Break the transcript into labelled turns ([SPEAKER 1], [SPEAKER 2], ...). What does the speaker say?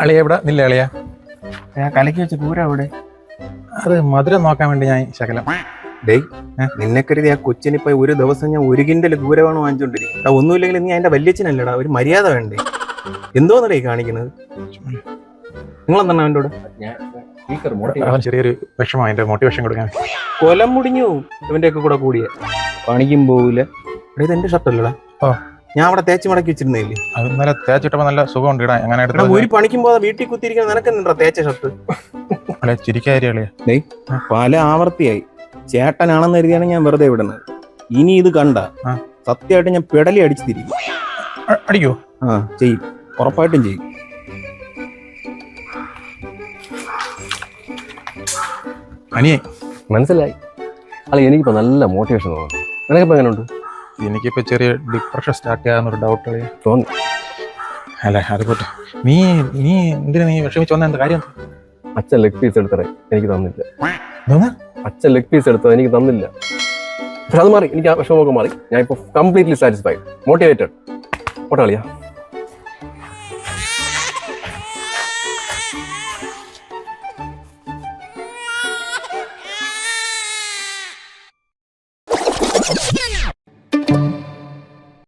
[SPEAKER 1] അളിയ എവിടെ നില്ല അളിയ?
[SPEAKER 2] ഞാൻ കലക്കി വെച്ച പൂര അവിടെ.
[SPEAKER 1] അത് മധുരം നോക്കാൻ വേണ്ടി ഞാൻ ശകലം.
[SPEAKER 2] ഡേയ്, നിന്നെ കരുതി ആ കൊച്ചിനിപ്പോ ഒരു ദിവസം ഞാൻ 1 കിൻഡൽ പൂരമാണ് വാങ്ങിച്ചോണ്ടിരിക്കും. ഒന്നുമില്ലെങ്കിൽ നീ അതിന്റെ വല്യച്ഛനല്ലടാ, ഒരു മര്യാദ വേണ്ടേ? എന്തോന്നടേ കാണിക്കുന്നത്? നിങ്ങളെന്താണ് അവൻ്റെ കൂടെ?
[SPEAKER 1] അവൻ ചെറിയൊരു വിഷമം, അതിന്റെ മോട്ടിവേഷൻ കൊടുക്കാൻ.
[SPEAKER 2] കൊലം മുടിഞ്ഞു ഇവന്റെ ഒക്കെ കൂടെ കൂടിയ പണിക്കും പോവില്ല. ഇത് എന്റെ ഷർട്ടല്ലടാ.
[SPEAKER 1] ഓ,
[SPEAKER 2] ഞാൻ അവിടെ തേച്ച് മടക്കി വെച്ചിരുന്നില്ലേ?
[SPEAKER 1] അത് ഇന്നലെ തേച്ചിട്ടപ്പോ നല്ല സുഖമുണ്ട് ഇടാൻ. അങ്ങനെ
[SPEAKER 2] ഒരു പണിക്കും പോകാതെ വീട്ടിൽ കുത്തിയിരിക്കുന്ന നിനക്ക് എന്താ തേച്ച ഷർട്ട്?
[SPEAKER 1] അളിയ ചിരിക്കാരി അളിയ.
[SPEAKER 2] ഡേയ്, പല ആവർത്തിയായി ചേട്ടനാണെന്ന് കരുതിയാണ് ഞാൻ വെറുതെ വിടുന്നത്. ഇനി ഇത് കണ്ട സത്യമായിട്ട് ഞാൻ പെടലി അടിച്ചു തിരിക്കും.
[SPEAKER 1] അടിക്കോ?
[SPEAKER 2] ആ, ചെയ്യും, ഉറപ്പായിട്ടും ചെയ്യും.
[SPEAKER 1] അനിയെ
[SPEAKER 3] മനസ്സിലായി. അല്ല, എനിക്കിപ്പോ നല്ല മോട്ടിവേഷൻ തോന്നുന്നു. നിനക്കിപ്പോ എങ്ങനെയുണ്ട്?
[SPEAKER 1] എനിക്കിപ്പോ ചെറിയ ഡിപ്രഷൻ സ്റ്റാർട്ട് ചെയ്യാന്നൊരു ഡൗട്ട് അളിയ
[SPEAKER 3] തോന്നി.
[SPEAKER 1] അല്ല അത് പോട്ടെ. നീ എന്തിനാ നീ വിഷമിച്ച് വന്ന എന്താ കാര്യം?
[SPEAKER 3] അച്ഛൻ ലെഗ് പീസ് എടുത്തറേ എനിക്ക് തന്നില്ല.
[SPEAKER 1] എന്താ?
[SPEAKER 3] അച്ഛൻ ലെഗ് പീസ് എടുത്തത് എനിക്ക് തന്നില്ല. പക്ഷെ അത് മാറി, എനിക്ക് ആ വിഷമമൊക്കെ മാറി. ഞാൻ ഇപ്പൊ കംപ്ലീറ്റ്ലി സാറ്റിസ്ഫൈഡ്, മോട്ടിവേറ്റഡ്. ഓട്ടാളിയാ.